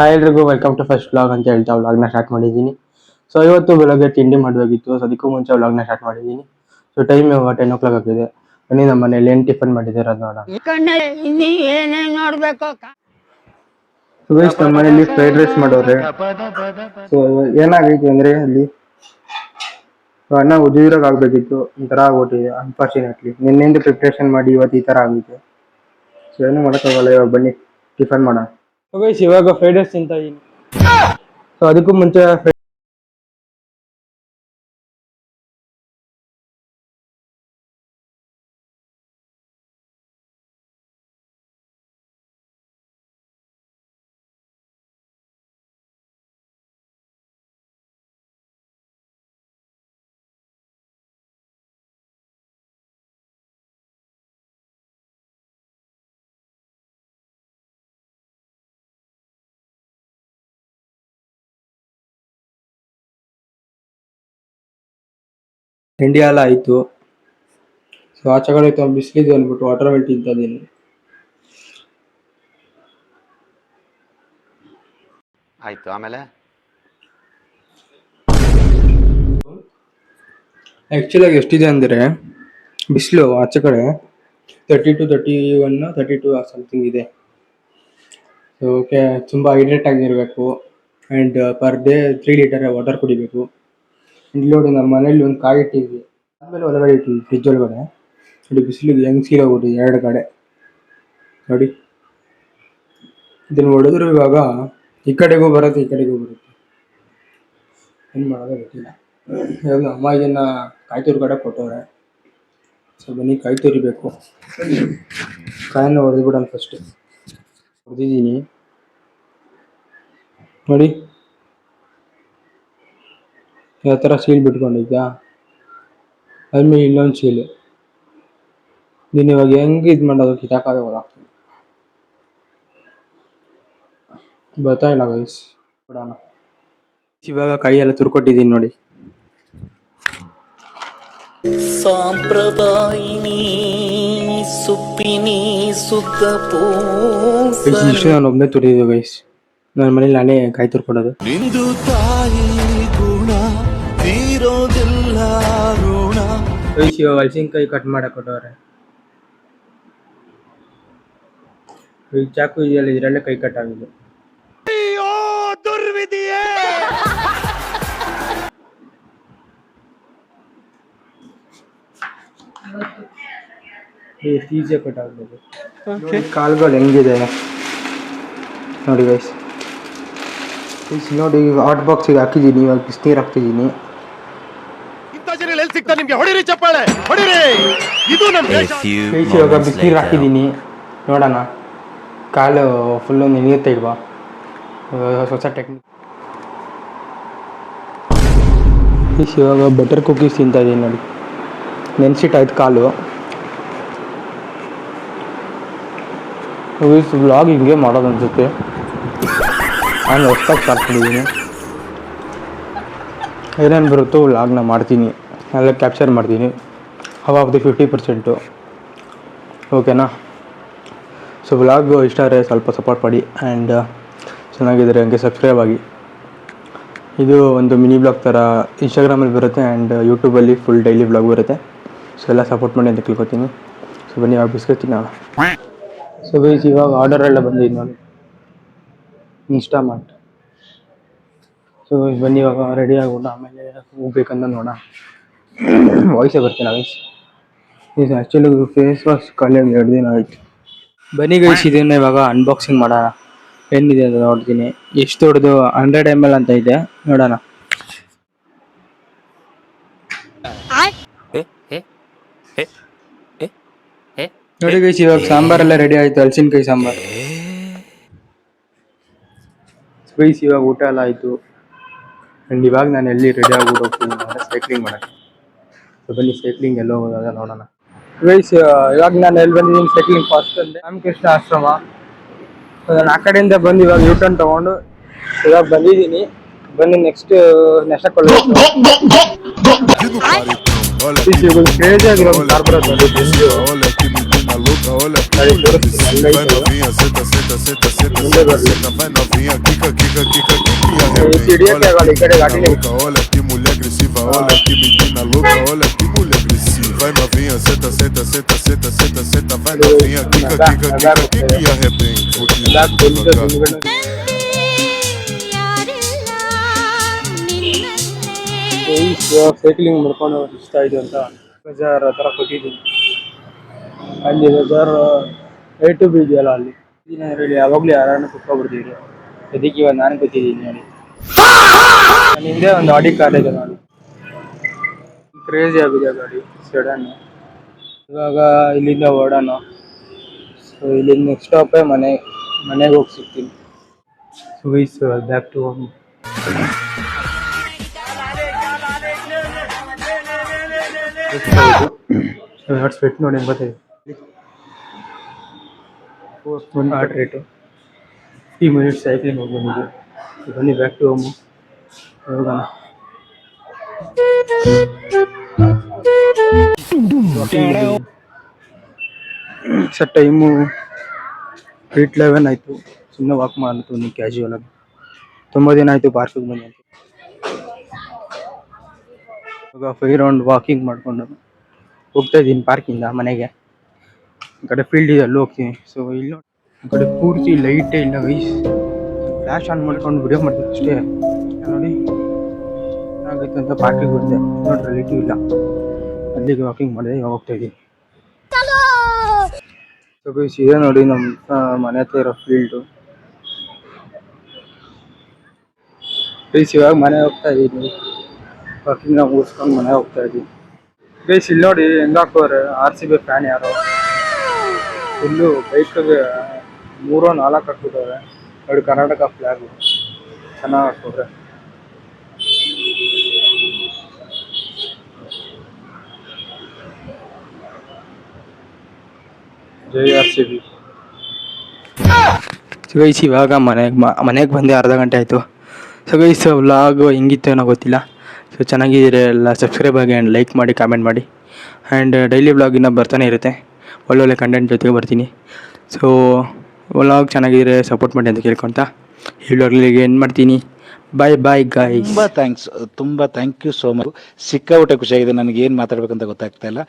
Hi ಎಲ್ರಿಗೂ welcome to first vlog ಅಂತ ಹೇಳ್ತಾ ವ್ಲಾಗ್ನ ಸ್ಟಾರ್ಟ್ ಮಾಡಿದ್ದೀನಿ. ಸೊ ಇವತ್ತು ಬೆಳಗ್ಗೆ ತಿಂಡಿ ಮಾಡಬೇಕಿತ್ತು, ಸೊ ಅದಕ್ಕೂ ಮುಂಚೆ ವ್ಲಾಗ್ನ ಸ್ಟಾರ್ಟ್ ಮಾಡಿದ್ದೀನಿ. ಸೊ ಟೈಮ್ ಇವಾಗ 10 o'clock ಆಗಿದೆ. ಬನ್ನಿ ನಮ್ಮ ಮನೇಲಿ ಏನು ಟಿಫನ್ ಮಾಡಿದ್ದಾರೆ ಅದು ನೋಡೋಣ. ಸೊ ಗೈಸ್, ನಮ್ಮ ಮನೇಲಿ ಫ್ರೈಡ್ ರೈಸ್ ಮಾಡೋರೆ. ಸೊ ಏನಾಗೈತಿ ಅಂದ್ರೆ ಅಲ್ಲಿ ಅನ್ನ ಉದ್ದಿರಾಗ ಆಗ್ಬೇಕಿತ್ತು, ಈ ತರ ಆಗ್ಬಿಟ್ಟಿದೆ ಅನ್ಫಾರ್ಚುನೇಟ್ಲಿ. ನಿನ್ನೆಂದು ಪ್ರಿಪ್ರೇಷನ್ ಮಾಡಿ ಇವತ್ತು ಈ ತರ ಆಗಿದೆ. ಸೊ ಏನು ಮಾಡೋಕ್ಕಾಗಲ್ಲ, ಇವಾಗ ಬನ್ನಿ ಟಿಫನ್ ಮಾಡೋಣ. ಸೊ ಗೈಸ್, ಇವಾಗ ಫ್ರೈಡ್ ರೈಸ್ ತಿಂತಾ ಇದೀನಿ. ಸೊ ಅದಕ್ಕೂ ಮುಂಚೆ ತಿಂಡಿ ಎಲ್ಲ ಆಯ್ತು. ಸೊ ಆಚೆಗಡೆ ಬಿಸಿಲಿದೆ ಅಂದ್ಬಿಟ್ಟು ವಾಟರ್ ಮೆಲ್ ತಿಂತಾ ಇದೀನಿ. ಆಯ್ತು, ಆಮೇಲೆ ಆ್ಯಕ್ಚುಲಿ ಆಗಿ ಎಷ್ಟಿದೆ ಅಂದರೆ ಬಿಸಿಲು ಆಚೆ ಕಡೆ 32, 31, 32 ಸಮಥಿಂಗ್ ಇದೆ. ಸೊ ಓಕೆ, ತುಂಬ ಹೈಡ್ರೇಟ್ ಆಗಿರಬೇಕು and per day 3 litre water ಕುಡಿಬೇಕು. ಇಲ್ಲಿ ನೋಡಿ, ನಮ್ಮ ಮನೇಲಿ ಒಂದು ಕಾಯಿ ಇಟ್ಟಿದ್ವಿ, ಆಮೇಲೆ ಒಳಗಡೆ ಇಟ್ಟಿದ್ವಿ ಫ್ರಿಜ್ ಒಳಗಡೆ. ನೋಡಿ ಬಿಸಿಲಿಗೆ ಹೆಂಗೆ ಸೀಳೋಗ್ಬಿಟ್ಟಿದೆ 2 ಕಡೆ ನೋಡಿ. ಇದನ್ನು ಹೊಡೆದ್ರು ಇವಾಗ ಈ ಕಡೆಗೂ ಬರುತ್ತೆ, ಈ ಕಡೆಗೂ ಬರುತ್ತೆ. ಏನು ಮಾಡೋದು ಗೊತ್ತಿಲ್ಲ. ಇವಾಗ ಅಮ್ಮ ಇದನ್ನ ಕಾಯಿ ಕಡೆ ಕೊಟ್ಟವ್ರೆ. ಸೊ ಬನ್ನಿ ಕಾಯಿ ತುರಿಬೇಕು. ಕಾಯನ್ನು ಹೊಡೆದ್ಬಿಡೋಣ ಫಸ್ಟ್. ಹೊಡೆದಿದ್ದೀನಿ ನೋಡಿ, ಯಾವ ಥರ ಸೀಲ್ ಬಿಟ್ಕೊಂಡಿದ್ಯಾ. ಅದ್ಮೇಲೆ ಇನ್ನೊಂದು ಸೀಲು. ನೀನು ಇವಾಗ ಹೆಂಗೆ ಇದು ಮಾಡೋದು ಕಿತಾಕಾದೆ ಹೋಗ್ತೀನಿ. ಬರ್ತಾ ಇಲ್ಲ ಗೈಸ್, ಬಿಡೋಣ. ಇವಾಗ ಕೈ ಎಲ್ಲ ತುರ್ಕೊಟ್ಟಿದ್ದೀನಿ ನೋಡಿ. ಸಾಂಪ್ರದಾಯಿನಿ ಸುಪ್ಪಿನಿ ಸುತ್ತ ಇಷ್ಟು ನಾನು ಒಬ್ಬನೇ ತುರಿದಿದ್ದೆ ಗೈಸ್. ನನ್ನ ಮನೇಲಿ ನಾನೇ ಕಾಯಿ ತುರ್ಕೊಡೋದು. ನಿಂದು ತಾಯಿ ಗುಣ ತೀರೋದಿಲ್ಲ ಋಣ. ಗೈಸ್, ಇವಾಗ ಹಲಸಿನಕಾಯಿ ಕಟ್ ಮಾಡಕ್ಕೆ ಕೊಟ್ಟವ್ರೆ. ಈ ಚಾಕು ಇದೆಯಲ್ಲ, ಇದರಲ್ಲೇ ಕೈ ಕಟ್ ಆಗಿದೆ. ಎಷ್ಟು ಈಸಿಯಾಗಿ ಕಟ್ ಆಗ್ಬೋದು. ಕಾಲ್ಗಳು ಹೆಂಗಿದೆ ನೋಡಿ ಗೈಸ್. ನೋಡಿ, ಹಾಟ್ ಬಾಕ್ಸಿಗೆ ಹಾಕಿದ್ದೀನಿ. ಇವಾಗ ಬಿಸಿನೀರು ಹಾಕ್ತಿದ್ದೀನಿ. ಇವಾಗ ಬಿಸಿನೀರು ಹಾಕಿದ್ದೀನಿ, ನೋಡೋಣ. ಕಾಲು ಫುಲ್ಲು ನೆನೆಯುತ್ತೆ ಇಲ್ವಾ. ಹೊಸ ಟೆಕ್ನಿಕ್. ಇವಾಗ ಬಟರ್ ಕುಕೀಸ್ ತಿಂತಾ ಇದ್ದೀನಿ ನೋಡಿ. ನೆನೆಸಿಟ್ಟಾಯ್ತು ಕಾಲು. ವ್ಲಾಗ್ ಹಿಂಗೆ ಮಾಡೋದು ಅನ್ಸುತ್ತೆ. ನಾನು ಹೊಸ್ದಾಗಿ ಸ್ಟಾರ್ಟ್ ಮಾಡಿದ್ದೀನಿ. ಏನೇನು ಬರುತ್ತೋ ವ್ಲಾಗ್ನ ಮಾಡ್ತೀನಿ, ಎಲ್ಲ ಕ್ಯಾಪ್ಚರ್ ಮಾಡ್ತೀನಿ. ಅವಾಗ 50%. ಓಕೆನಾ? ಸೊ ವ್ಲಾಗ್ ಇಷ್ಟ ಆದರೆ ಸ್ವಲ್ಪ ಸಪೋರ್ಟ್ ಮಾಡಿ ಆ್ಯಂಡ್ ಚೆನ್ನಾಗಿದ್ದರೆ ಹಂಗೆ ಸಬ್ಸ್ಕ್ರೈಬ್ ಆಗಿ. ಇದು ಒಂದು ಮಿನಿ ಬ್ಲಾಗ್ ಥರ ಇನ್ಸ್ಟಾಗ್ರಾಮಲ್ಲಿ ಬರುತ್ತೆ ಆ್ಯಂಡ್ ಯೂಟ್ಯೂಬಲ್ಲಿ ಫುಲ್ ಡೈಲಿ ವ್ಲಾಗ್ ಬರುತ್ತೆ. ಸೊ ಎಲ್ಲ ಸಪೋರ್ಟ್ ಮಾಡಿ ಅಂತ ಕೇಳ್ಕೊತೀನಿ. ಸೊ ಬನ್ನಿ ಇವಾಗ ಬಿಸ್ಕೆಟ್ ತಿನ್ನೋಣ. ಸೊ ಗೈಸ್, ಇವಾಗ ಆರ್ಡರ್ ಎಲ್ಲ ಬಂದಿದ್ದು ನೋಡಿ, ಇನ್ಸ್ಟಾಮಾರ್ಟ್. ಸೊ ಬನ್ನಿ ಇವಾಗ ರೆಡಿ ಆಗೋಣ, ಆಮೇಲೆ ಹೋಗ್ಬೇಕಂತ ನೋಡೋಣ. ವಾಯ್ಸೇ ಬರ್ತೀನಿ ಗೈಸ್. ಇದು ಆ್ಯಕ್ಚುಲಿ ಫೇಸ್ ವಾಶ್ ಕಲಿಯೋದು 2 ದಿನ ಆಯಿತು. ಬನ್ನಿ ಗೈಸ್, ಇದನ್ನು ಇವಾಗ ಅನ್ಬಾಕ್ಸಿಂಗ್ ಮಾಡೋಣ. ಏನಿದೆ ಅಂತ ನೋಡ್ತೀನಿ. ಎಷ್ಟು ದೊಡ್ಡದು 100 ml ಅಂತ ಇದೆ, ನೋಡೋಣ. ನೋಡಿ ಗೈಸ್, ಇವಾಗ ಸಾಂಬಾರೆಲ್ಲ ರೆಡಿ ಆಯಿತು. ಹಲಸಿನಕಾಯಿ ಸಾಂಬಾರು ಗೈಸ್. ಇವಾಗ ಊಟ ಎಲ್ಲ ಆಯಿತು ಆ್ಯಂಡ್ ಇವಾಗ ನಾನು ಎಲ್ಲಿ ರೆಡಿ ಆಗ್ಬಿಟ್ಟು ಹೋಗ್ತೀನಿ ಸೈಕ್ಲಿಂಗ್ ಮಾಡೋಕ್ಕೆ. ಸೊ ಬನ್ನಿ ಸೈಕ್ಲಿಂಗ್ ಎಲ್ಲ ಹೋಗೋದಾಗ ನೋಡೋಣ ಗೈಸ್. ಇವಾಗ ನಾನು ಎಲ್ಲಿ ಬಂದಿದ್ದೀನಿ ಸೈಕ್ಲಿಂಗ್ ಫಾಸ್ಟ್ ಅಂದರೆ ರಾಮಕೃಷ್ಣ ಆಶ್ರಮ. ಸೊ ನಾನು ಆ ಕಡೆಯಿಂದ ಬಂದು ಇವಾಗ ಯೂಟರ್ನ್ ತೊಗೊಂಡು ಇವಾಗ ಬಂದಿದ್ದೀನಿ. ಬನ್ನಿ ನೆಕ್ಸ್ಟ್ ಕೊಳ್ಳಬೇಕು. ಕ್ರೇಜಿ ಆಗಿರೋ ಕಾರ್ ಬರೋದು. menina louca, olha que mulher agressiva. Vai novinha, senta, senta, senta, senta, senta, senta. Vai novinha, quica, quica, quica, quica e arrebenta. Olha que menina louca, olha que mulher agressiva. Olha que menina louca, olha que mulher agressiva. Vai novinha, senta, senta, senta, senta, senta, senta. Vai novinha, quica, quica, quica, quica e arrebenta. Vou tirando devagar. Cycling ಮಾಡ್ಕೊಂಡು ಇಷ್ಟ ಆಯಿತು ಅಂತ ಬಜಾರ್ ಆ ಥರ ಕೊಟ್ಟಿದ್ದೀನಿ. ಅಲ್ಲಿ Bazaar A to B ಇದೆಯಲ್ಲ ಅಲ್ಲಿ ಹೇಳಿ ಯಾವಾಗಲೂ ಯಾರನ್ನ ಕುತ್ಕೊಬಿಡ್ತೀವಿ. ಅದಕ್ಕೆ ಇವಾಗ ನಾನು ಕೂತಿದ್ದೀನಿ ನೋಡಿ. ನನ್ನ ಹಿಂದೆ ಒಂದು ಆಡಿ ಕಾರ್ ಇದೆ ನೋಡಿ, ಕ್ರೇಜಿ ಆಗಿದೆ ಗಾಡಿ ಸಡನ್. ಇವಾಗ ಇಲ್ಲಿಂದ ಹೊರಡೋಣ. ಸೊ ಇಲ್ಲಿಂದ ನೆಕ್ಸ್ಟ್ ಸ್ಟಾಪೇ ಮನೆಗೆ ಹೋಗಿ ಸಿಗ್ತೀನಿ. So wise back to home. Sweat ನೋಡಿ ಹೆಂಗೆ ಬರ್ತೀವಿ. ಒಂದು ಹಾರ್ಟ್ ರೇಟು 50 ಮಿನಿಟ್ಸ್ ಸೈಕ್ಲಿಂಗ್ ಹೋಗಿ ಬಂದಿದ್ದು. ಬನ್ನಿ ಬ್ಯಾಕ್ ಟು ಹೋಮು ಹೋಗೋಣ. ಸರ್ ಟೈಮು 8:11 ಆಯಿತು. ಸುಮ್ಮನೆ ವಾಕ್ ಮಾಡ್ತು ನೀವು ಕ್ಯಾಶುವಲ್ ಆಗಿ. ತುಂಬ ದಿನ ಆಯಿತು ಪಾರ್ಕಿಗೆ ಬನ್ನಿ ಅಂತ. ಇವಾಗ 5 ರೌಂಡ್ ವಾಕಿಂಗ್ ಮಾಡಿಕೊಂಡು ಹೋಗ್ತಾ ಇದ್ದೀನಿ ಪಾರ್ಕಿಂದ ಮನೆಗೆ. ಈ ಕಡೆ ಫೀಲ್ಡ್ ಇದೆ, ಅಲ್ಲಿ ಹೋಗ್ತೀನಿ. ಸೊ ಇಲ್ಲಿ ನೋಡಿ, ಈ ಕಡೆ ಪೂರ್ತಿ ಲೈಟೇ ಇಲ್ಲ ಗೈಸ್. ಫ್ಲ್ಯಾಶ್ ಆನ್ ಮಾಡ್ಕೊಂಡು ವಿಡಿಯೋ ಮಾಡ್ತೀನಿ ಅಷ್ಟೇ. ನೋಡಿ ಏನಾಗುತ್ತೆ ಅಂತ ಪಾರ್ಕಿಗೆ ಬಂದೆ. ನೋಡ್ರಿ ಲೈಟು ಇಲ್ಲ, ಅಲ್ಲಿಗೆ ವಾಕಿಂಗ್ ಮಾಡಿದೆ. ಇವಾಗ ಹೋಗ್ತಾ ಇದ್ದೀನಿ. ಸೊ ಗೈಸ್ ಇದೆ ನೋಡಿ ನಮ್ಮ ಮನೆ ಹತ್ರ ಇರೋ ಫೀಲ್ಡು. ಗೈಸ್ ಇವಾಗ ಮನೆ ಹೋಗ್ತಾ ಇದ್ದೀನಿ. ವಾಕಿಂಗ್ನ ಮುಗಿಸ್ಕೊಂಡು ಮನೆ ಹೋಗ್ತಾ ಇದ್ದೀನಿ. ಗೈಸ್ ಇಲ್ಲಿ ನೋಡಿ ಹೆಂಗೆ ಹಾಕೋರೆ RCB ಫ್ಯಾನ್ ಯಾರೋ ಫುಲ್ಲು ಬೈಕ್ಗೆ 3-4 ಹಾಕ್ಬಿಟ್ಟವ್ರೆ. ನೋಡಿ ಕರ್ನಾಟಕ ಫ್ಲ್ಯಾಗು ಚೆನ್ನಾಗಿ ಹಾಕೋರೆ. ಜೈ RCB. ಸೊ ಗೈಸ್ ಇವಾಗ ಮನೆಗೆ ಬಂದೆ, ಅರ್ಧ ಗಂಟೆ ಆಯಿತು. ಸೊ ಗೈಸ್ ವ್ಲಾಗ್ ಹೆಂಗಿತ್ತು ಏನೋ ಗೊತ್ತಿಲ್ಲ. ಸೊ ಚೆನ್ನಾಗಿದ್ದೀರಿ ಎಲ್ಲ, ಸಬ್ಸ್ಕ್ರೈಬ್ ಆಗಿ ಆ್ಯಂಡ್ ಲೈಕ್ ಮಾಡಿ, ಕಾಮೆಂಟ್ ಮಾಡಿ. ಆ್ಯಂಡ್ ಡೈಲಿ ವ್ಲಾಗ್ ಇನ್ನೂ ಬರ್ತಾನೆ ಇರುತ್ತೆ, ಒಳ್ಳೊಳ್ಳೆ ಕಂಟೆಂಟ್ ಜೊತೆಗೆ ಬರ್ತೀನಿ. ಸೊ ವ್ಲಾಗ್ ಚೆನ್ನಾಗಿದ್ರೆ ಸಪೋರ್ಟ್ ಮಾಡಿ ಅಂತ ಕೇಳ್ಕೊತ ಈ ವ್ಲಾಗ್ಲಿಗೆ ಏನು ಮಾಡ್ತೀನಿ. ಬಾಯ್ ಬಾಯ್ ಗಾಯ್ಸ್. ತುಂಬ ಥ್ಯಾಂಕ್ ಯು ಸೋ ಮಚ್. ಸಿಕ್ಕಾಬಿಟ್ಟೆ ಖುಷಿಯಾಗಿದೆ. ನನಗೆ ಏನು ಮಾತಾಡ್ಬೇಕಂತ ಗೊತ್ತಾಗ್ತಾ ಇಲ್ಲ.